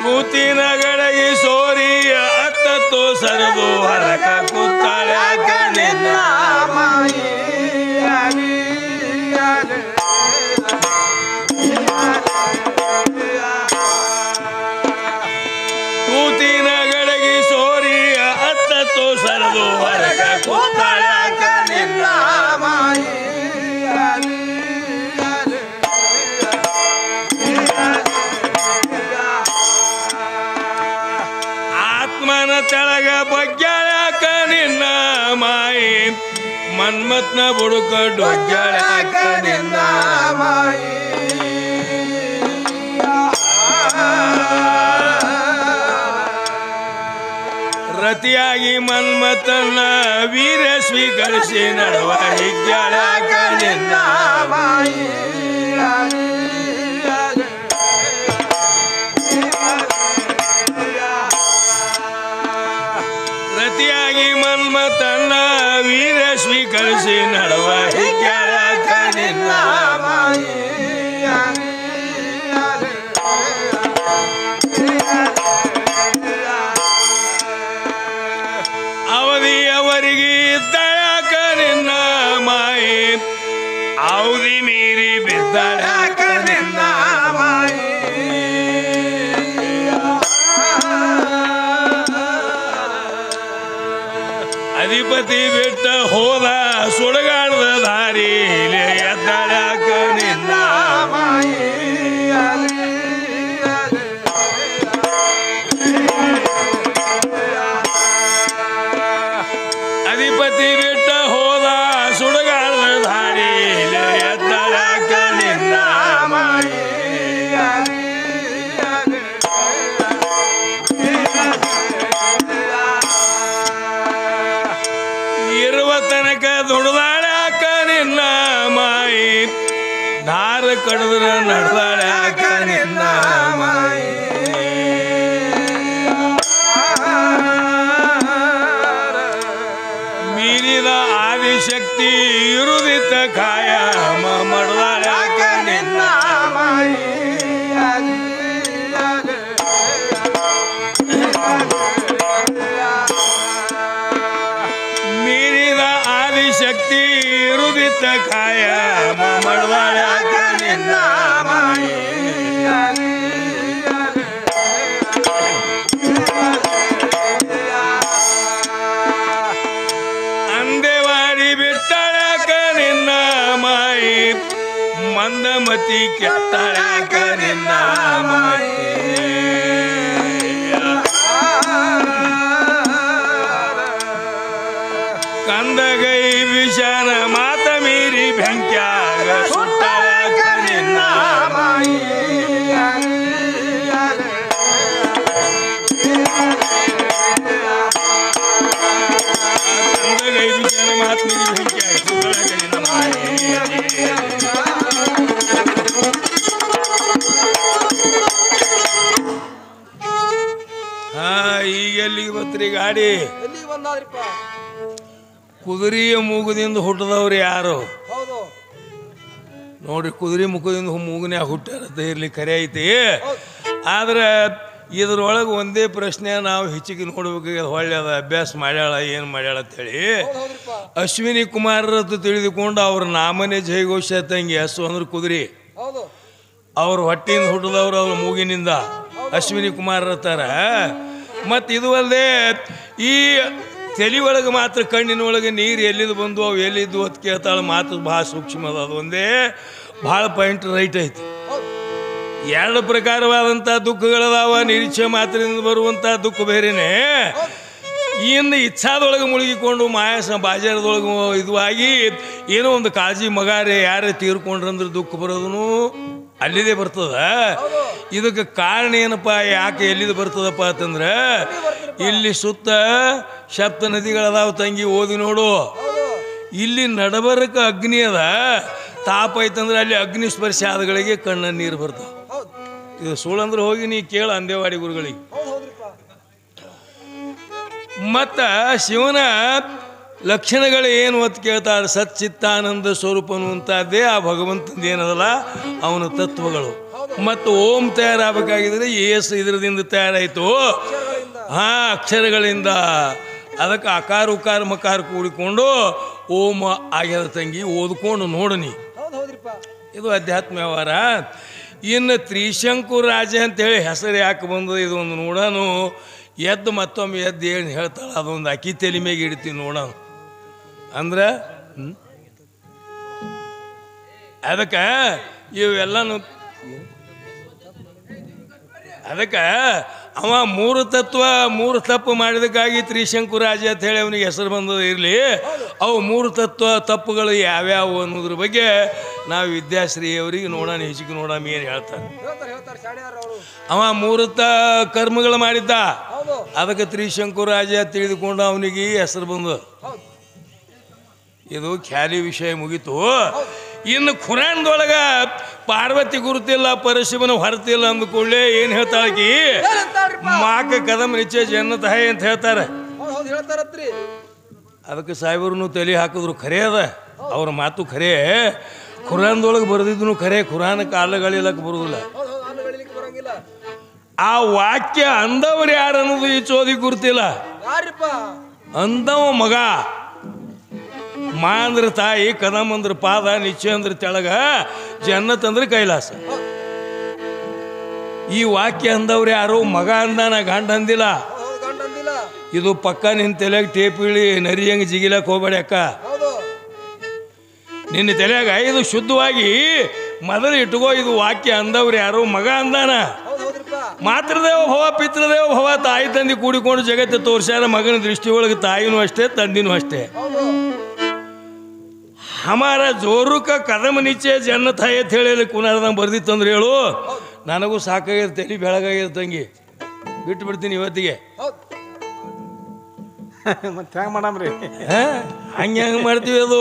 ಕೂತಿನ ಗಡಗಿ ಸೋರಿ ಅತ್ತತ್ತು ಸರದು ಹರಕ ಕೂತಾಳ್ಯಾಕ ನಿನ್ನ ಮಾಯಿ ಕೂತಿನ ಗಡಗಿ ಸೋರಿ ಅತ್ತತ್ತು ಸರದು ಹರಕ ಕೂತಾಳ್ಯಾಕ ನಿನ್ನ ಮಾಯಿ ಆತ್ಮನ ತೆಳಗ ಬಗ್ಗ್ಯಾಳ್ಯಾಕ ನಿನ್ನ ಮಾಯಿ ಮನ್ಮತ್ನ ಬುಡುಕ ಡೊಗ್ಗ್ಯಾಳ್ಯಾಕ ನಿನ್ನ ಮಾಯಿ ರತಿಯಾಗಿ ಮನ್ಮತನ ವೀರ ಸ್ವೀಕರಿಸಿ ನಡುವ ಹಿಗ್ಗ್ಯಾಳ್ಯಾಕ ನಿನ್ನ ಮಾಯಿ ರತಿಯಾಗಿ ಮನ್ಮತನ ವೀರ ಸ್ವೀಕರಿಸಿ ನಡುವ ಹಿಗ್ಗ್ಯಾಳ್ಯಾಕ ನಿನ್ನ ಮಾಯಿ ಅವಧಿಯವರಿಗೆ ಇದ್ದಾಳ್ಯಾಕ ನಿನ್ನ ಮಾಯಿ ಅವಧಿ ಮೀರಿ ಬಿದ್ದಾಳ್ಯಾಕ ನಿನ್ನ ಮಾಯಿ ಅಧಿಪತಿ ಬಿಟ್ಟ ಹೋದ ಸುಡಗಾಡದ ದಾರಿ ಎದ್ದಾಳ್ಯಾಕ ನಿನ್ನ ಮಾಯಿ ಅಧಿಪತಿ ಬಿಟ್ಟ ಹೋದ ಸುಡಗಾಡದ ದಾರಿ ಎದ್ದಾಳ್ಯಾಕ ನಿನ್ನ ಮಾಯಿ ಇರುವ ತನಕ ದುಡ್ದಾಳ್ಯಾಕ ನಿನ್ನ ಮಾಯಿ ದಾರ ಕಡದ್ರ ನಡೆದಾಳ್ಯಾಕ ನಿನ್ನ ಮಾಯಿ ಮೀರಿದ ಆದಿಶಕ್ತಿ ಇರುದಿತ್ತ ಕಾಯ ಮಡ್ದಾಳ್ಯಾಕ ನಿನ್ನ ಮಾಯಿ ಮೀರಿದ ಆದಿಶಕ್ತಿ ಇರುದಿತ್ತ ಕಾಯ ಮಡ್ದಾಳ್ಯಾಕ ನಿನ್ನ ಮಾಯಿ ಅಂದೇವಾಡಿ ಬಿಟ್ಟಾಳ್ಯಾಕ ನಿನ್ನ ಮಾಯಿ ಮಂದಮತಿ ಕೆತ್ತಾಳ್ಯಾಕ ನಿನ್ನ ಮಾಯಿ ಕಂದಗೈ ವಿಷಾನ ಮಾತ ಮೀರಿ ಬೆಂಕ್ಯಾಗ ಸುಟ್ಟಾಳ್ಯಾಕ ನಿನ್ನ ಮಾಯಿ ಕಂದಗೈ ವಿಷಾನ ಮಾತ ಮೀರಿ ಬೆಂಕ್ಯಾಗ ಸುಟ್ಟಾಳ್ಯಾಕ ನಿನ್ನ ಮಾಯಿ ಈಗ ಎಲ್ಲಿಗೆ ಬತ್ರಿ ಗಾಡಿ ಕುದುರೆಯ ಮೂಗದಿಂದ ಹುಟ್ಟದವ್ರು ಯಾರು ನೋಡ್ರಿ ಕುದುರೆ ಮುಖದಿಂದ ಮೂಗನ್ಯಾಗ ಹುಟ್ಟಾರತ್ತ ಇರ್ಲಿ ಖರೆ ಐತಿ ಆದ್ರೆ ಇದ್ರೊಳಗೆ ಒಂದೇ ಪ್ರಶ್ನೆ ನಾವು ಹೆಚ್ಚಿಗೆ ನೋಡ್ಬೇಕಾಗ್ಯದ ಹೊಳ್ಳಿ ಅದ ಅಭ್ಯಾಸ ಮಾಡ್ಯಾಳ ಏನು ಮಾಡ್ಯಾಳ ಅಂತೇಳಿ ಅಶ್ವಿನಿ ಕುಮಾರರದ್ದು ತಿಳಿದುಕೊಂಡು ಅವ್ರ ನಾಮನೇ ಜಯಘೋಷ ತಂಗಿ ಹಸು ಅಂದ್ರೆ ಕುದುರೆ ಅವ್ರ ಹೊಟ್ಟಿಯಿಂದ ಹುಟ್ಟಿದವ್ರು ಅವ್ರ ಮೂಗಿನಿಂದ ಅಶ್ವಿನಿ ಕುಮಾರರತ್ತಾರ ಮತ್ತು ಇದು ಅಲ್ಲದೆ ಈ ತಲೆ ಒಳಗೆ ಮಾತ್ರ ಕಣ್ಣಿನೊಳಗೆ ನೀರು ಎಲ್ಲಿದ್ದು ಬಂದು ಅವು ಎಲ್ಲಿದ್ದು ಅಂತ ಕೇಳ್ತಾಳೆ ಮಾತು ಭಾಳ ಸೂಕ್ಷ್ಮ ಅದ ಅದು ಒಂದೇ ಭಾಳ ಪಾಯಿಂಟ್ ರೈಟ್ ಐತಿ ಎರಡು ಪ್ರಕಾರವಾದಂಥ ದುಃಖಗಳದಾವ ನಿರೀಕ್ಷೆ ಮಾತ್ರದಿಂದ ಬರುವಂಥ ದುಃಖ ಬೇರೆನೆ ಇನ್ನು ಇಚ್ಛಾದೊಳಗೆ ಮುಳುಗಿಕೊಂಡು ಮಾಯಾಸ ಬಾಜಾರದೊಳಗೆ ಇದು ಆಗಿ ಏನೋ ಒಂದು ಕಾಳಜಿ ಮಗಾರೆ ಯಾರೇ ತೀರ್ಕೊಂಡ್ರಂದ್ರೆ ದುಃಖ ಬರೋದನು ಅಲ್ಲಿದೆ ಬರ್ತದ ಇದಕ್ಕೆ ಕಾರಣ ಏನಪ್ಪ ಯಾಕೆ ಎಲ್ಲಿದು ಬರ್ತದಪ್ಪ ಅಂತಂದ್ರೆ ಇಲ್ಲಿ ಸುತ್ತ ಸಪ್ತ ನದಿಗಳದಾವ ತಂಗಿ ಓದಿ ನೋಡು ಇಲ್ಲಿ ನಡಬರಕ ಅಗ್ನಿ ಅದ ತಾಪ ಐತಂದ್ರೆ ಅಲ್ಲಿ ಅಗ್ನಿ ಸ್ಪರ್ಶ ಆದಗಳಿಗೆ ಕಣ್ಣ ನೀರು ಬರ್ತಾವ ಇದು ಸುಳ್ಳಂದ್ರೆ ಹೋಗಿ ನೀ ಕೇಳ ಅಂದೇವಾಡಿ ಗುರುಗಳಿಗೆ ಮತ್ತ ಶಿವನ ಲಕ್ಷಣಗಳು ಏನು ಅಂತ ಕೇಳ್ತಾರೆ ಸಚ್ಚಿತ್ತಾನಂದ ಸ್ವರೂಪನು ಅಂತದ್ದೇ ಆ ಭಗವಂತಂದು ಏನದಲ್ಲ ಅವನ ತತ್ವಗಳು ಮತ್ತು ಓಂ ತಯಾರಾಗಬೇಕಾಗಿದ್ರೆ ಏಸು ಇದರದಿಂದ ತಯಾರಾಯಿತು. ಅಕ್ಷರಗಳಿಂದ. ಅದಕ್ಕೆ ಅಕಾರ ಉಕಾರ ಮಕಾರ ಕೂಡಿಕೊಂಡು ಓಂ ಆಗ್ಯದ ತಂಗಿ, ಓದ್ಕೊಂಡು ನೋಡನಿ. ಇದು ಅಧ್ಯಾತ್ಮ ವ್ಯವಹಾರ. ಇನ್ನು ತ್ರಿಶಂಕು ರಾಜ ಅಂತೇಳಿ ಹೆಸರು ಯಾಕೆ ಬಂದದ ಇದೊಂದು ನೋಡೋನು. ಎದ್ದು ಮತ್ತೊಮ್ಮೆ ಎದ್ದು ಏನು ಹೇಳ್ತಾಳೆ ಅದೊಂದು ಅಕ್ಕಿ ತಲೆ ಮೇಲೆ ಇಡ್ತೀವಿ ನೋಡೋಣ ಅಂದ್ರೆ. ಅದಕ್ಕೆ ಇವೆಲ್ಲನು ಅದಕ್ಕೆ ಅವ ಮೂರು ತಪ್ಪು ಮಾಡಿದಕ್ಕಾಗಿ ತ್ರಿಶಂಕು ರಾಜ ಅಂತ ಹೇಳಿ ಅವನಿಗೆ ಹೆಸರು ಬಂದದ. ಇರಲಿ, ಅವು 3 ತಪ್ಪುಗಳು ಯಾವ್ಯಾವು ಅನ್ನೋದ್ರ ಬಗ್ಗೆ ನಾವು ವಿದ್ಯಾಶ್ರೀ ಅವರಿಗೆ ನೋಡೋಣ, ಹೆಚ್ಚಿಗೆ ನೋಡೋಣ ಏನು ಹೇಳ್ತಾರೆ. ಅವ 3 ಕರ್ಮಗಳು ಮಾಡಿದ್ದ, ಅದಕ್ಕೆ ತ್ರಿಶಂಕು ರಾಜ ತಿಳಿದುಕೊಂಡು ಅವನಿಗೆ ಹೆಸರು ಬಂದದ. ಇದು ಖ್ಯಾಲಿ ವಿಷಯ ಮುಗೀತು. ಇನ್ನು ಖುರಾನ್ದೊಳಗ ಪಾರ್ವತಿ ಗುರುತಿಲ್ಲ, ಪರಶಿವನ ಹೊರತಿಲ್ಲ ಅಂದ್ಕೊಳ್ಳೆ ಏನು ಹೇಳ್ತಾಳಕಿ, ಮಾಕ ಕದಂ ನಿಚ್ಚೆ ಜನ್ನತ ಹೈ ಅಂತ ಹೇಳ್ತಾರೆ. ಅದಕ್ಕೆ ಸಾಹೇಬರನ್ನು ತಲೆ ಹಾಕಿದ್ರು. ಖರೆ ಅದ, ಅವ್ರ ಮಾತು ಖರೆ. ಖುರಾನ್ದೊಳಗೆ ಬರೆದಿದ್ದು ಖರೆ, ಖುರಾನ್ ಕಾಲಗಳಿಲಕ್ಕೆ ಬರುವುದಿಲ್ಲ. ಆ ವಾಕ್ಯ ಅಂದವ್ರು ಯಾರು ಅನ್ನೋದು ಈ ಚೋದಿ ಗುರುತಿಲ್ಲ. ಅಂದವ ಮಗ. ಮಾ ಅಂದ್ರೆ ತಾಯಿ, ಕದಂ ಅಂದ್ರೆ ಪಾದ, ನಿಶ್ಚಯ ಅಂದ್ರೆ ತೆಳಗ, ಜನ್ನತ್ ಅಂದ್ರೆ ಕೈಲಾಸ. ಈ ವಾಕ್ಯ ಅಂದವ್ರು ಯಾರು? ಮಗ ಅಂದಾನ, ಗಂಡ ಅಂದಿಲ್ಲ. ಇದು ಪಕ್ಕ ನಿನ್ನ ತಲೆಯಾಗ ಟೇಪ್ ಇಳಿ ನರಿಯಂಗೆ ಜಿಗಿಲಕ್ಕೆ ಹೋಗ್ಬೇಡ ಅಕ್ಕ. ನಿನ್ನ ತಲೆಯಾಗ ಇದು ಶುದ್ಧವಾಗಿ ಮೊದಲು ಇಟ್ಕೋ. ಇದು ವಾಕ್ಯ ಅಂದವ್ರು ಯಾರು? ಮಗ ಅಂದಾನ. ಮಾತೃದೇವ ಭವ, ಪಿತೃದೇವ ಭವ, ತಾಯಿ ತಂದೆ ಕೂಡಿಕೊಂಡು ಜಗತ್ತೆ ತೋರ್ಸ್ಯಾರ. ಮಗನ ದೃಷ್ಟಿ ಒಳಗೆ ತಾಯಿನೂ ಅಷ್ಟೇ, ತಂದಿನೂ ಅಷ್ಟೇ. ಹಮಾರ ಜೋರುಕ ಕದಮ ನಿಚ್ಚೆ ಜನ್ನತ ಹೈ ಅಂತ ಹೇಳಿ ಕುನಾರದಂಗೆ ಬರ್ದಿತ್ತು ಅಂದ್ರೆ ಹೇಳು. ನನಗೂ ಸಾಕಾಗ್ಯದ, ತಲೆ ಬೆಳಗಾಗ್ಯದ ತಂಗಿ, ಬಿಟ್ಟು ಬಿಡ್ತೀನಿ ಇವತ್ತಿಗೆ. ಮತ್ತೆ ಹೆಂಗೆ ಮಾಡಮ್ರಿ? ಹಂಗೆ ಮಾಡ್ತೀವಿ, ಅದು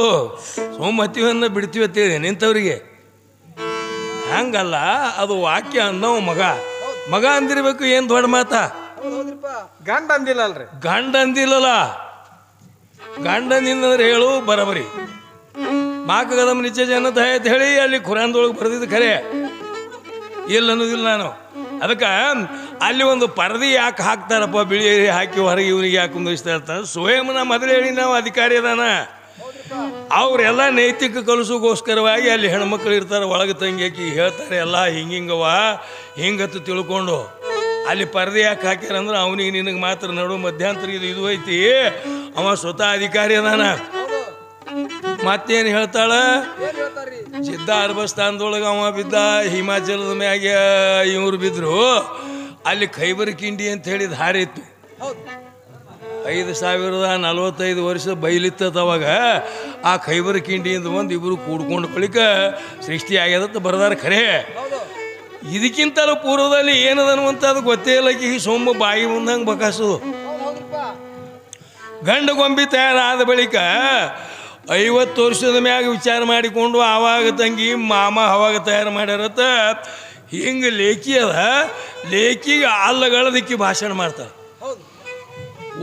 ಸೋಮತ್ತೀವನ್ನ ಬಿಡ್ತೀವಿ ಅಂತೇಳಿ ನಿಂತವ್ರಿಗೆ. ಹಂಗಲ್ಲ, ಅದು ವಾಕ್ಯ ಅನ್ನೋ ಮಗ. ಮಗ ಅಂದಿರ್ಬೇಕು. ಏನು ದೊಡ್ಡ ಮಾತಾ? ಗಂಡ ಅಂದಿಲ್ಲ ಅಲ್ರಿ? ಗಂಡ ಅಂದಿಲ್ಲಲ್ಲ. ಗಂಡನಿಂದ್ರೆ ಹೇಳು ಬರಬರಿ. ಮಾಕ ಕದಂ ನಿಚ್ಚೆ ಜನ್ನತ ಹೈ ಅಂತ ಹೇಳಿ ಅಲ್ಲಿ ಖುರಾನ್ದೊಳಗೆ ಬರೆದಿದ್ದು ಖರೆ, ಇಲ್ಲ ಅನ್ನೋದಿಲ್ಲ ನಾನು. ಅದಕ್ಕೆ ಅಲ್ಲಿ ಒಂದು ಪರದಿ ಯಾಕೆ ಹಾಕ್ತಾರಪ್ಪ, ಬಿಳಿ ಹಾಕಿ ಹೊರಗೆ ಇವನಿಗೆ ಯಾಕೆ ಕುಂದಿಸ್ತಾ ಇರ್ತಾರೆ. ಸ್ವಯಂನ ಮೊದಲು ಹೇಳಿ ನಾವು ಅಧಿಕಾರಿ ಅದಾನ. ಅವರೆಲ್ಲ ನೈತಿಕ ಕಲಿಸೋಗೋಸ್ಕರವಾಗಿ ಅಲ್ಲಿ ಹೆಣ್ಮಕ್ಳು ಇರ್ತಾರೆ, ಒಳಗೆ ತಂಗಿ ಹಾಕಿ ಹೇಳ್ತಾರೆ ಎಲ್ಲ ಹಿಂಗಿಂಗವ ಹಿಂಗತ್ತು ತಿಳ್ಕೊಂಡು. ಅಲ್ಲಿ ಪರದೆ ಯಾಕೆ ಹಾಕ್ಯಾರಂದ್ರೆ ಅವನಿಗೆ ನಿನಗೆ ಮಾತ್ರ ನಡು ಮಧ್ಯಂತರ ಇದು ಐತಿ. ಅವ ಸ್ವತಃ ಅಧಿಕಾರಿ ಅದಾನ. ಮತ್ತೇನು ಹೇಳ್ತಾಳ? ಸಿದ್ಧ ಅರಬಸ್ಥಾನದೊಳಗೆ ಅವ ಬಿದ್ದ, ಹಿಮಾಚಲದ ಮ್ಯಾಗೆ ಇವ್ರು ಬಿದ್ರು. ಅಲ್ಲಿ ಖೈಬರ್ ಕಿಂಡಿ ಅಂತ ಹೇಳಿದ ಹಾರಿ ಇತ್ತು. 5045 ವರ್ಷ ಬೈಲಿತ್ತದ ಅವಾಗ. ಆ ಖೈಬರ್ ಕಿಂಡಿಯಿಂದ ಬಂದು ಇಬ್ಬರು ಕೂಡ್ಕೊಂಡು ಬಳಿಕ ಸೃಷ್ಟಿ ಆಗ್ಯದತ್ತ ಬರದಾರ ಖರೆ. ಇದಕ್ಕಿಂತಲೂ ಪೂರ್ವದಲ್ಲಿ ಏನದನ್ನುವಂಥದ್ದು ಗೊತ್ತೇ ಇಲ್ಲ. ಈ ಸೋಮ ಬಾಯಿ ಮುಂದಂಗೆ ಬಕಾಸೋದು. ಗಂಡ ಗೊಂಬಿ ತಯಾರಾದ ಬಳಿಕ 50 ವರ್ಷದ ಮ್ಯಾಗ ವಿಚಾರ ಮಾಡಿಕೊಂಡು ಆವಾಗ ತಂಗಿ ಮಾಮ ಅವಾಗ ತಯಾರು ಮಾಡ್ಯಾರತ್ತ. ಹಿಂಗೆ ಲೇಖಿ ಅದ, ಲೇಖಿಗೆ ಅಲ್ಲಗಳದಕ್ಕೆ ಭಾಷಣ ಮಾಡ್ತಾರೆ.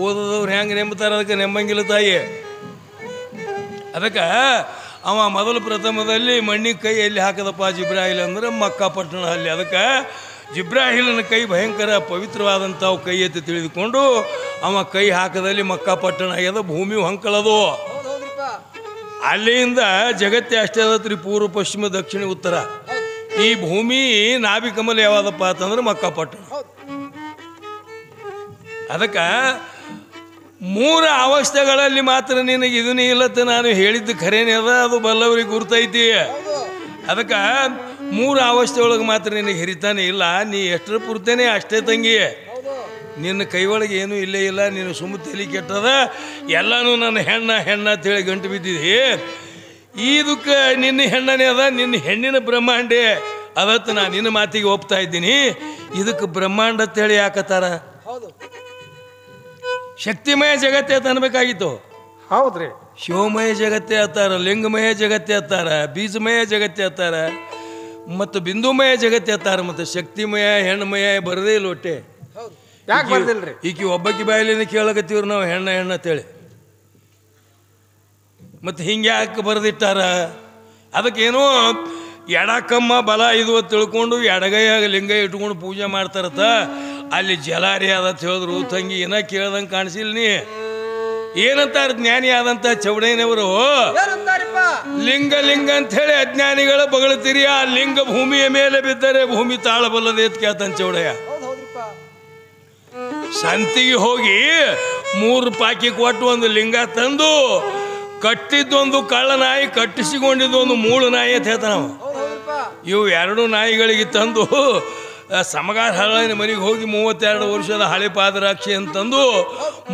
ಓದೋದವ್ರು ಹೆಂಗೆ ನೆಂಬ್ತಾರೆ, ಅದಕ್ಕೆ ನೆಂಬಂಗಿಲ್ಲ ತಾಯಿ. ಅದಕ್ಕೆ ಅವ ಮೊದಲು ಪ್ರಥಮದಲ್ಲಿ ಮಣ್ಣಿಗೆ ಕೈ ಎಲ್ಲಿ ಹಾಕದಪ್ಪ ಜಿಬ್ರಾಹಿಲ್ ಅಂದ್ರೆ ಮಕ್ಕಾಪಟ್ಟಣ ಅಲ್ಲಿ. ಅದಕ್ಕೆ ಜಿಬ್ರಾಹಿಲನ ಕೈ ಭಯಂಕರ ಪವಿತ್ರವಾದಂಥವು ಕೈ ಎತ್ತಿ ತಿಳಿದುಕೊಂಡು ಅವ ಕೈ ಹಾಕದಲ್ಲಿ ಮಕ್ಕಾಪಟ್ಟಣ ಆಗ್ಯದ. ಭೂಮಿ ಹೊಂಕಳದು. ಅಲ್ಲಿಂದ ಜಗತ್ತೇ ಅಷ್ಟೇ ಅದತ್ರಿ, ಪೂರ್ವ ಪಶ್ಚಿಮ ದಕ್ಷಿಣ ಉತ್ತರ. ಈ ಭೂಮಿ ನಾಭಿಕಮಲ ಯಾವ್ದಪ್ಪ ಅಂತಂದ್ರೆ ಮಕ್ಕಾಪಟ್ಟಣ. ಅದಕ್ಕೆ 3 ಅವಸ್ಥೆಗಳಲ್ಲಿ ಮಾತ್ರ ನಿನಗೆ ಇದನ್ನೇ ಇಲ್ಲತ್ತ ನಾನು ಹೇಳಿದ್ದು ಖರೇನೆ ಅದ, ಅದು ಬಲ್ಲವ್ರಿಗೆ ಗುರ್ತೈತಿ. ಅದಕ್ಕೆ 3 ಅವಸ್ಥೆ ಒಳಗೆ ಮಾತ್ರ ನಿನಗೆ ಹಿರಿತಾನೆ ಇಲ್ಲ. ನೀ ಎಷ್ಟರ ಪೂರ್ತೇನೆ ಅಷ್ಟೇ ತಂಗಿ. ನಿನ್ನ ಕೈ ಒಳಗೆ ಏನೂ ಇಲ್ಲೇ ಇಲ್ಲ. ನೀನು ಸುಮ್ಮ ತಲೆ ಕೆಟ್ಟದ, ಎಲ್ಲನೂ ನನ್ನ ಹೆಣ್ಣ ಅಂತೇಳಿ ಗಂಟು ಬಿದ್ದಿದ್ದಿ. ಇದಕ್ಕೆ ನಿನ್ನ ಹೆಣ್ಣನೇ ಅದ, ನಿನ್ನ ಹೆಣ್ಣಿನ ಬ್ರಹ್ಮಾಂಡೆ ಅದತ್ತು ನಾನು ನಿನ್ನ ಮಾತಿಗೆ ಒಪ್ತಾ ಇದ್ದೀನಿ. ಇದಕ್ಕೆ ಬ್ರಹ್ಮಾಂಡ ಅಂತೇಳಿ ಯಾಕತ್ತಾರ? ಶಕ್ತಿಮಯ ಜಗತ್ತೇ ಅನ್ಬೇಕಾಗಿತ್ತು. ಹೌದ್ರಿ. ಶಿವಮಯ ಜಗತ್ತೇ ಅತ್ತಾರ, ಲಿಂಗಮಯ ಜಗತ್ತೇ ಅತ್ತಾರ, ಬೀಜಮಯ ಜಗತ್ತೇ ಅತ್ತಾರ, ಮತ್ತು ಬಿಂದುಮಯ ಜಗತ್ತೇ ಅತ್ತಾರ. ಮತ್ತು ಶಕ್ತಿಮಯ ಹೆಣ್ಣುಮಯ ಬರದೇ ಇಲ್ಲ ಒಟ್ಟೆ. ಯಾಕೆ ಬರ್ದಿಲ್ರಿ? ಈಕಿ ಒಬ್ಬಕ್ಕಿ ಬಾಯಿಲಿನ ಕೇಳಕತ್ತೀವ್ರಿ ನಾವು ಹೆಣ್ಣ ಅಂತೇಳಿ. ಮತ್ತು ಹಿಂಗೆ ಯಾಕೆ ಬರೆದಿಟ್ಟಾರ? ಅದಕ್ಕೇನೋ ಎಡಕಮ್ಮ ಬಲ ಇದು ತಿಳ್ಕೊಂಡು ಎಡಗೈಯಾಗ ಲಿಂಗ ಇಟ್ಕೊಂಡು ಪೂಜೆ ಮಾಡ್ತಾರತ್ತ. ಅಲ್ಲಿ ಜಲಾರಿ ಅದ ಹೇಳಿದ್ರು. ತಂಗಿ ಏನ ಕೇಳ್ದಂಗೆ ಕಾಣಿಸಿಲ್ಲ ನೀ. ಏನಂತಾರ ಜ್ಞಾನಿ ಆದಂತ ಚೌಡಯ್ಯನವರು, ಲಿಂಗ ಲಿಂಗ ಅಂತ ಹೇಳಿ ಅಜ್ಞಾನಿಗಳ ಬಗಳ್ತೀರಿ, ಆ ಲಿಂಗ ಭೂಮಿಯ ಮೇಲೆ ಬಿದ್ದರೆ ಭೂಮಿ ತಾಳಬಲ್ಲದೆ ಅಂತ ಕೇಳ್ತಾನ ಚೌಡಯ್ಯ. ಸಂತಿಗೆ ಹೋಗಿ 3 ಪಾಕಿ ಕೊಟ್ಟು ಒಂದು ಲಿಂಗ ತಂದು ಕಟ್ಟಿದ್ದೊಂದು ಕಳ್ಳ ನಾಯಿ, ಕಟ್ಟಿಸಿಕೊಂಡಿದ್ದೊಂದು ಮೂಳು ನಾಯಿ ಅಂತ ಹೇಳ್ತಾನ. ಇವು 2 ನಾಯಿಗಳಿಗೆ ತಂದು ಸಮಗಾರ ಹಳ್ಳಿನ ಮನೆಗೆ ಹೋಗಿ 32 ವರ್ಷದ ಹಳೆ ಪಾದರಾಕ್ಷಿ ಅಂತಂದು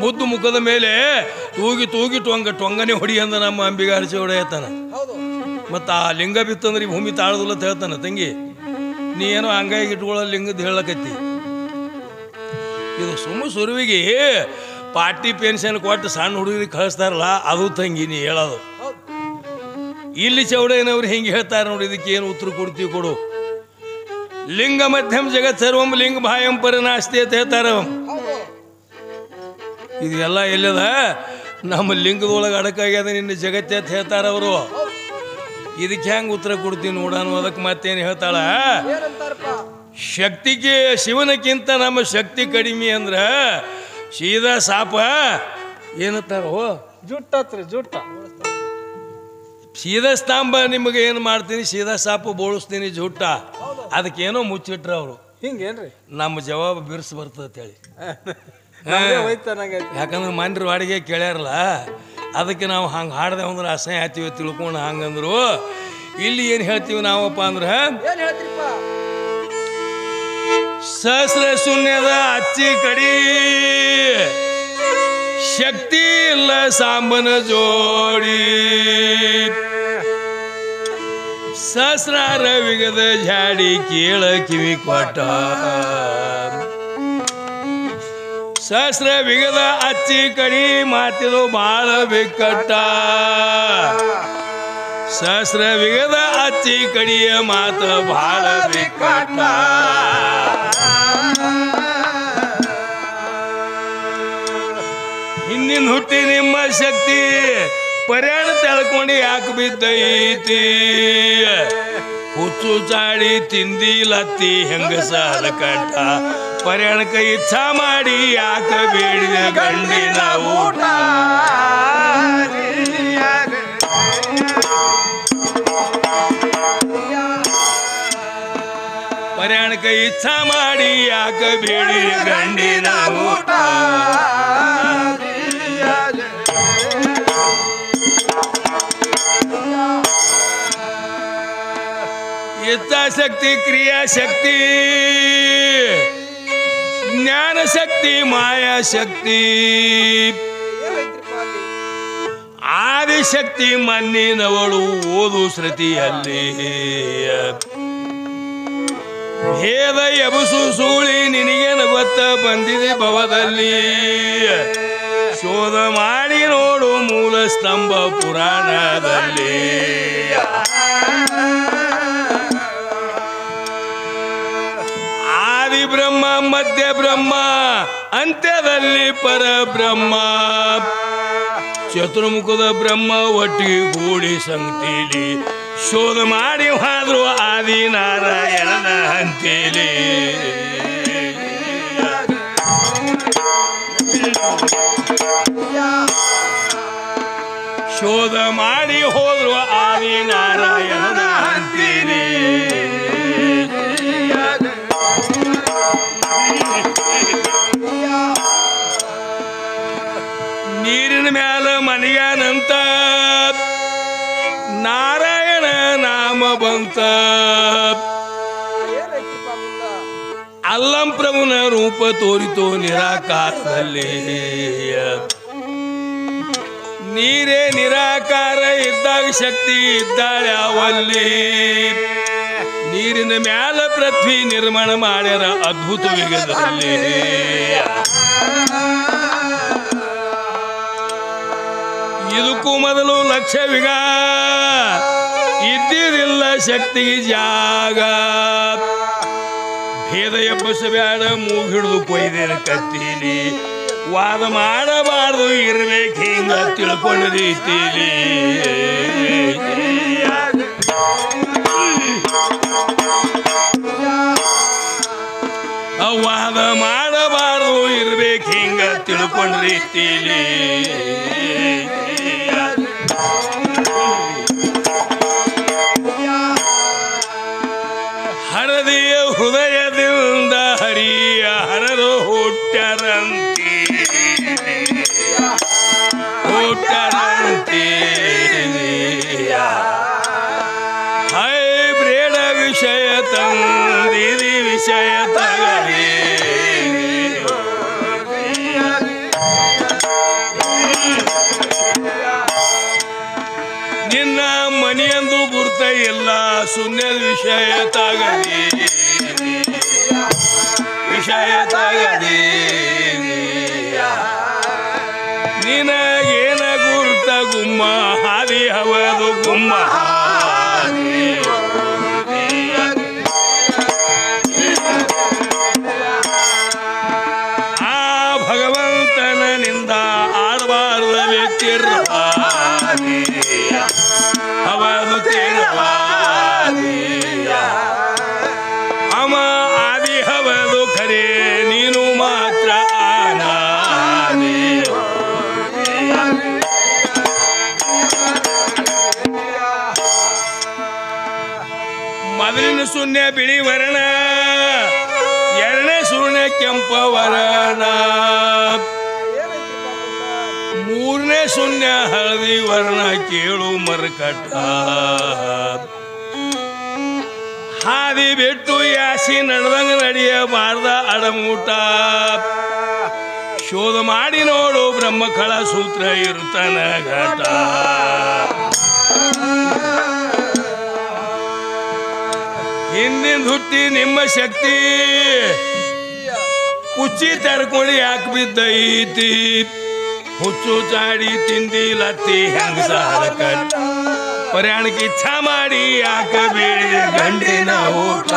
ಮುದ್ದು ಮುಖದ ಮೇಲೆ ತೂಗಿ ತೂಗಿ ಟೊಂಗನೆ ಹೊಡಿ ಅಂದ ನಮ್ಮ ಅಂಬಿಗಾರ ಚೌಡ ಹೇಳ್ತಾನ. ಮತ್ತು ಆ ಲಿಂಗ ಬಿತ್ತಂದ್ರೆ ಈ ಭೂಮಿ ತಾಳದಿಲ್ಲ ಅಂತ ಹೇಳ್ತಾನ. ತಂಗಿ ನೀ ಏನೋ ಹಂಗಾಗಿ ಇಟ್ಕೊಳ್ಳೋ ಲಿಂಗದ ಹೇಳಕತ್ತಿ. ಇದು ಸುರುವಿಗೆ ಪಾರ್ಟಿ ಪೆನ್ಷನ್ ಕೊಟ್ಟು ಸಣ್ಣ ಹುಡುಗರಿಗೆ ಕಳಿಸ್ತಾರಲ್ಲ, ಅದು ತಂಗಿ ನೀ ಹೇಳೋದು. ಇಲ್ಲಿ ಚೌಡಯ್ಯನವ್ರು ಹಿಂಗೆ ಹೇಳ್ತಾರೆ ನೋಡಿ. ಇದಕ್ಕೆ ಏನು ಉತ್ತರ ಕೊಡ್ತೀವಿ ಕೊಡು. ಲಿಂಗ ಮಧ್ಯಮ ಜಗತ್ ಸರ್ವಂ ಲಿಂಗ ಭಾಯಂ ಪರಿನಾಸ್ತಿ ಅಂತ ಹೇಳ್ತಾರ. ಇದೆಲ್ಲ ಎಲ್ಲದ ನಮ್ಮ ಲಿಂಗದೊಳಗೆ ಅಡಕಾಗ್ಯದ ನಿನ್ನ ಜಗತ್ತೆ ಅಂತ ಹೇಳ್ತಾರ ಅವರು. ಇದಕ್ಕೆ ಹೆಂಗೆ ಉತ್ತರ ಕೊಡ್ತೀವಿ ನೋಡೋಣ. ಅದಕ್ಕೆ ಮತ್ತೇನು ಹೇಳ್ತಾಳ, ಶಕ್ತಿಗೆ ಶಿವನಕ್ಕಿಂತ ನಮ್ಮ ಶಕ್ತಿ ಕಡಿಮೆ ಅಂದ್ರ ಸೀದಾ ಸಾಪ ಏನತ್ತಾರೋ ಜುಟ್ಟತ್ರಿ ಜುಟ್ಟ. ಸೀದಾ ಸ್ತಂಭ ನಿಮಗೆ ಏನು ಮಾಡ್ತೀನಿ, ಸೀದಾ ಸಾಪು ಬೋಳಿಸ್ತೀನಿ ಜುಟ್ಟ. ಅದಕ್ಕೇನೋ ಮುಚ್ಚಿಟ್ರ ಅವರು. ಹಿಂಗೇನ್ರಿ ನಮ್ಮ ಜವಾಬ್ ಬಿರ್ಸ್ ಬರ್ತದೆ ಹೇಳಿ. ಯಾಕಂದ್ರೆ ಮನ್ರಿ ವಾಡಿಗೆ ಕೇಳ್ಯಾರಲ್ಲ, ಅದಕ್ಕೆ ನಾವು ಹಂಗೆ ಹಾಡ್ದೆ ಅಂದ್ರೆ ಅಸಹ್ಯ ಆಯ್ತೀವಿ ತಿಳ್ಕೊಂಡು ಹಂಗಂದ್ರು. ಇಲ್ಲಿ ಏನು ಹೇಳ್ತೀವಿ ನಾವಪ್ಪ ಅಂದ್ರೆ, ಸಹಸ್ರ ಶೂನ್ಯದ ಅಚ್ಚಿ ಕಡಿ ಶಕ್ತಿ ಇಲ್ಲ ಸಾಂಬನ ಜೋಡಿ, ಸಹಸ್ರಾರ ವಿಗದ ಜಾಡಿ ಕೇಳ ಕಿವಿ ಕೊಟ್ಟ, ಸಹಸ್ರ ವಿಗದ ಅಚ್ಚಿ ಕಡಿ ಮಾತಿದು ಬಾಳ ಬಿಕ್ಕಟ್ಟ, ಸಹಸ್ರ ವಿಗದ ಅಚ್ಚಿ ಕಡಿಯ ಮಾತು ಬಾಳ ಬಿಕ್ಕಟ್ಟ. ಹಿಂದಿನ ಹುಟ್ಟಿ ನಿಮ್ಮ ಶಕ್ತಿ ಪರ್ಯಾಣ ತೆಳ್ಕೊಂಡು ಯಾಕೆ ಬಿದ್ದೈತಿ, ಹುಚ್ಚು ಚಾಡಿ ತಿಂದಿ ಲತ್ತಿ ಹೆಂಗಸ ಕಟ್ಟ, ಪರ್ಯಾಣಕ್ಕೆ ಇಚ್ಛಾ ಮಾಡಿ ಯಾಕೆ ಬೇಡಿದ ಗಂಡಿನ ಊಟ, ಪರ್ಯಾಣಕ್ಕೆ ಇಚ್ಛಾ ಮಾಡಿ ಯಾಕೆ ಬೇಡಿದ ಗಂಡಿನ ಊಟ. ಇಚ್ಛಾಶಕ್ತಿ ಕ್ರಿಯಾಶಕ್ತಿ ಜ್ಞಾನಶಕ್ತಿ ಮಾಯಾಶಕ್ತಿ ಆದಿಶಕ್ತಿ ಮಣ್ಣಿನವಳು ಓದು ಶ್ರುತಿಯಲ್ಲಿ, ಭೇದ ಎಬಸು ಸೂಳಿ ನಿನಗೇನು ಗೊತ್ತ ಬಂದಿದೆ ಭವದಲ್ಲಿ, ಶೋಧ ಮಾಡಿ ನೋಡು ಮೂಲ ಸ್ತಂಭ ಪುರಾಣದಲ್ಲಿ. ಆದಿ ಬ್ರಹ್ಮ ಮಧ್ಯ ಬ್ರಹ್ಮ ಅಂತ್ಯದಲ್ಲಿ ಪರಬ್ರಹ್ಮ, ಚತುರ್ಮುಖದ ಬ್ರಹ್ಮ ಒಟ್ಟಿಗೆ ಕೂಡಿ ಸಂಗತಿಲಿ, ಶೋಧ ಮಾಡಿ ಹೋದ್ರು ಆದಿ ನಾರಾಯಣನ ಹಂತೇಲಿ. ಶೋಧ ಮಾಡಿ ಹೋದ್ರು ಆದಿ ನಾರಾಯಣನ ಹಂತೇಲಿ. ನೀರಿನ ಮ್ಯಾಲ ಮನೆಯಾನಂತ ನಾರಾಯಣ ನಾಮ ಬಂತ, ಅಲ್ಲಂ ಪ್ರಭುನ ರೂಪ ತೋರಿತೋ ನಿರಾಕಾರದಲ್ಲಿ, ನೀರೇ ನಿರಾಕಾರ ಇದ್ದಾಗ ಶಕ್ತಿ ಇದ್ದಾಳೆ ಅವಲ್ಲಿ, ನೀರಿನ ಮ್ಯಾಲ ಪೃಥ್ವಿ ನಿರ್ಮಾಣ ಮಾಡ್ಯಾರ ಅದ್ಭುತ ವೇಗದಲ್ಲಿ. ಇದಕ್ಕೂ ಮೊದಲು ಲಕ್ಷವಿಗ ಇದ್ದಿದಿಲ್ಲ ಶಕ್ತಿಗೆ ಜಾಗ, ಭೇದ ಎಬ್ಬಸಬ್ಯಾಡ ಮೂಗಿಡಿದು ಕೊಯ್ದೇನ ಕತ್ತೀಲಿ, ವಾದ ಮಾಡಬಾರ್ದು ಇರ್ಬೇಕು ಹಿಂಗ ತಿಳ್ಕೊಂಡ ರೀತಿಲಿ. ವಾದ ಮಾಡಬಾರ್ದು ಇರ್ಬೇಕು ಹಿಂಗ ತಿಳ್ಕೊಂಡ್ ರೀತಿಲಿ ಹರದಿಯ ಹೃದಯದಿಂದ ಹರಿಯ ಹರದು ಹುಟ್ಟರಂತೆ ಹೈಬ್ರೇಡ ವಿಷಯ ತಂದಿದಿ ವಿಷಯ ತಗಲಿ ನಿನ್ನ ಮನೆಯಂದು ಗುರ್ತ ಇಲ್ಲ ಶೂನ್ಯದ ವಿಷಯ ತಗಲಿ ವಿಷಯ ತಗಲಿ ನಿನಗೇನ ಗುರ್ತ ಗುಮ್ಮ ಹಾದಿ ಹವದು ಗುಮ್ಮ ಆ ಭಗವಂತನಿಂದ ಆಡಬಾರ್ದ ವ್ಯಕ್ತಿರ್ವಾದಿ ಅವನು ತೇರವಾದಿ ಅಮ ಆದಿ ಹವದು ಖರೆ ನೀನು ಮಾತ್ರ ಆನಾದಿ ಮೊದಲಿನ ಶೂನ್ಯ ಬಿಳಿ ವರ್ಣ ಎರಡನೇ ಶೂನ್ಯ ಕೆಂಪ ವರ್ಣ ಮೂರನೇ ಶೂನ್ಯ ಹಳದಿ ವರ್ಣ ಕೇಳು ಮರಕಟ್ಟ ಹಾದಿ ಬಿಟ್ಟು ಯಾಸಿ ನಡೆದಂಗ ನಡೆಯಬಾರ್ದ ಅಡಮೂಟ ಶೋಧ ಮಾಡಿ ನೋಡು ಬ್ರಹ್ಮಕಳ ಸೂತ್ರ ಇರುತ್ತಾನ ಘಟ ಹಿಂದಿನ ಹುಟ್ಟಿ ನಿಮ್ಮ ಶಕ್ತಿ ಕುಚ್ಚಿ ತಡ್ಕೊಂಡು ಯಾಕೆ ಬಿದ್ದೈತಿ ಹುಚ್ಚು ಚಾಡಿ ತಿಂದಿ ಲತ್ತಿ ಹೆಂಗ ಸಾಲಕ ಪ್ರಯಾಣಕ್ಕೆ ಇಚ್ಛಾ ಮಾಡಿ ಯಾಕ ಬೀಳಿ ಗಂಡಿನ ಊಟ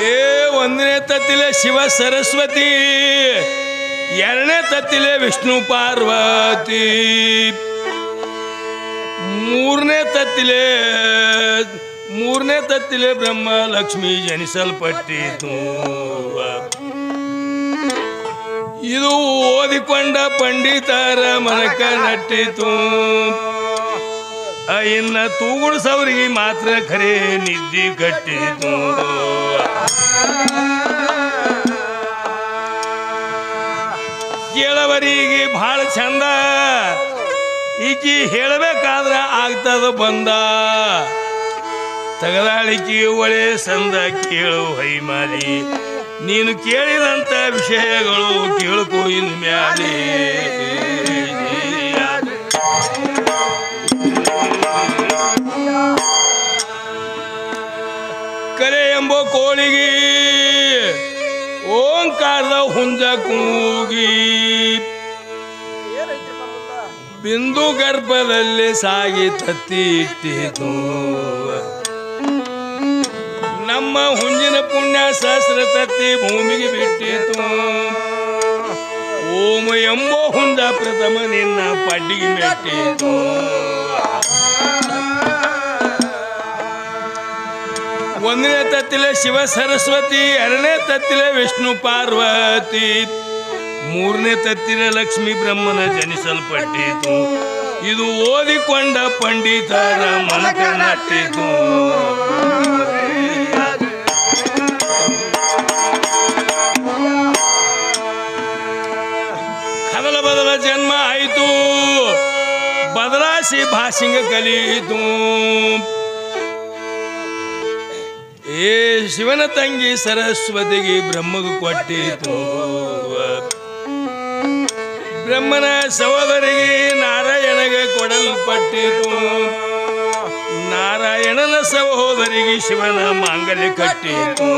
ಏ ಒಂದನೇ ತತ್ತಿಲೆ ಶಿವ ಸರಸ್ವತಿ ಎರಡನೇ ತತ್ತಿಲೆ ವಿಷ್ಣು ಪಾರ್ವತಿ ಮೂರನೇ ತತ್ತಿಲೆ ಬ್ರಹ್ಮ ಲಕ್ಷ್ಮಿ ಜನಿಸಲ್ಪಟ್ಟಿತು ಇದು ಓದಿಕೊಂಡ ಪಂಡಿತರ ಮನಕ ನಟ್ಟಿತು ಇನ್ನ ತೂಗುಡ್ಸವ್ರಿಗೆ ಮಾತ್ರ ಖರೆ ನಿದ್ದಿ ಕಟ್ಟಿತು ಕೇಳವರಿಗೆ ಬಹಳ ಚಂದ ಈಕಿ ಹೇಳಬೇಕಾದ್ರ ಆಗ್ತದ ಬಂದ ತಗದಾಳಿಕಿ ಒಳೆ ಸಂದ ಕೇಳು ಹೈಮಾಲಿ ನೀನು ಕೇಳಿದಂತ ವಿಷಯಗಳು ಕೇಳ್ಕೋ ಇನ್ ಮ್ಯಾಲೆ ಕರೆ ಎಂಬ ಕೋಳಿಗೆ ಓಂಕಾರದ ಹುಂಜ ಕೂಗಿ ಬಿಂದು ಗರ್ಭದಲ್ಲಿ ಸಾಗಿ ತತ್ತಿ ಇಟ್ಟಿತು ನಮ್ಮ ಹುಂಜಿನ ಪುಣ್ಯ ಸಹಸ್ರ ತತ್ತಿ ಭೂಮಿಗೆ ಬಿಟ್ಟಿತು ಓಂ ಎಂಬೋ ಹುಂಜ ಪ್ರಥಮ ನಿನ್ನ ಪಡ್ಡಿಗೆ ಮೆಟ್ಟಿತು ಒಂದನೇ ತತ್ತಿಲೆ ಶಿವ ಸರಸ್ವತಿ ಎರಡನೇ ತತ್ತಿಲೆ ವಿಷ್ಣು ಪಾರ್ವತಿ ಮೂರನೇ ತತ್ತಿಲೆ ಲಕ್ಷ್ಮಿ ಬ್ರಹ್ಮನ ಜನಿಸಲ್ಪಟ್ಟಿತು ಇದು ಓದಿಕೊಂಡ ಪಂಡಿತರ ಮನಕ ನಟ್ಟಿತು ಕದಲ ಬದಲ ಜನ್ಮ ಆಯಿತು ಬದಲಾಸಿ ಭಾಷಿಂಗ ಕಲಿಯಿತು ಏ ಶಿವನ ತಂಗಿ ಸರಸ್ವತಿಗೆ ಬ್ರಹ್ಮಗೂ ಕೊಟ್ಟಿತು ಬ್ರಹ್ಮನ ಸಹೋದರಿಗೆ ನಾರಾಯಣಗೆ ಕೊಡಲ್ಪಟ್ಟಿತು ನಾರಾಯಣನ ಸಹೋದರಿಗೆ ಶಿವನ ಮಾಂಗಲ್ಯ ಕಟ್ಟಿತು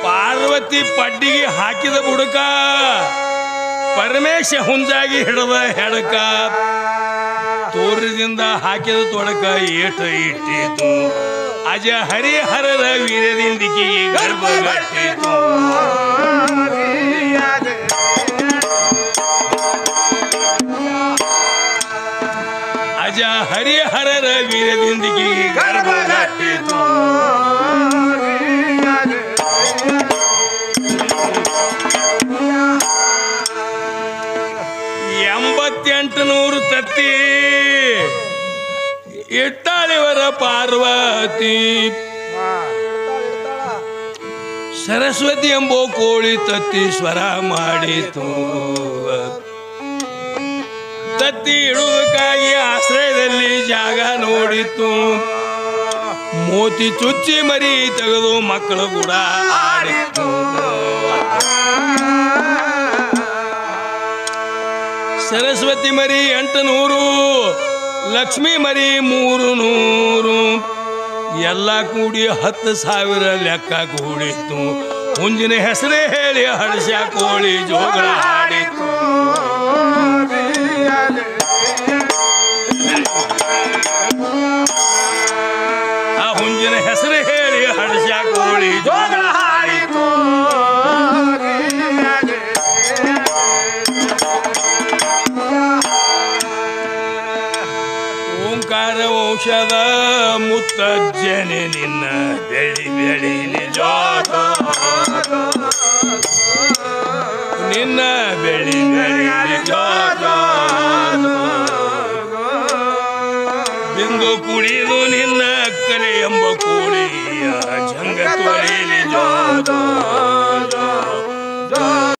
ಪಾರ್ವತಿ ಪಡ್ಡಿಗೆ ಹಾಕಿದ ಬುಡಕ ಪರಮೇಶ ಹುಂಜಾಗಿ ಹಿಡದ ಹೆಡಕ ತೋರದಿಂದ ಹಾಕಿದ ತೊಡಕ ಏಟ ಇಟ್ಟಿತು ಅಜ ಹರಿಹರರ ವೀರದಿಂದಿಕೆಗೆ ಗರ್ಭಗಟ್ಟಿತು ಅಜ ಹರಿಹರರ ವೀರದಿಂದಿಕೆಗೆ ಗರ್ಭಗಟ್ಟಿತು 8800 ತತ್ತಿ ಇಟ್ಟಾಳಿವರ ಪಾರ್ವತಿ ಸರಸ್ವತಿ ಎಂಬೋ ಕೋಳಿ ತತ್ತಿ ಸ್ವರ ಮಾಡಿತು ತತ್ತಿ ಇಡುವುದಕ್ಕಾಗಿ ಆಶ್ರಯದಲ್ಲಿ ಜಾಗ ನೋಡಿತು ಮೋತಿ ಚುಚ್ಚಿ ಮರಿ ತೆಗೆದು ಮಕ್ಕಳು ಕೂಡ ಆಡಿತು ಸರಸ್ವತಿ ಮರಿ 800 ಲಕ್ಷ್ಮೀ ಮರಿ 300 ಎಲ್ಲ ಕೂಡಿ 10,000 ಲೆಕ್ಕ ಕೂಡಿತ್ತು ಮುಂಜಿನ ಹೆಸರೇ ಹೇಳಿ ಹರ್ಷ ಕೋಳಿ ಜೋಗಳ ಹಾಡಿತು ಆ ಹುಂಜಿನ ಹೆಸರು ಹೇಳಿ ಹರ್ಷ ಕೋಳಿ ಜೋಗಳ ಹಾಡಿತು ಓಂಕಾರ ವಂಶದ ಮುತ್ತಜ್ಜನೆ ನಿನ್ನ ಬೆಳಿ ಬೆಳಿಲಿ ಜೋಗ ನಿನ್ನ ಬೆಳಿ ಬೆಳಿಲಿ ಜೋಗ ಬಿಂದು ಕುಡಿದು ನಿನ್ನ ಕಲೆ ಎಂಬ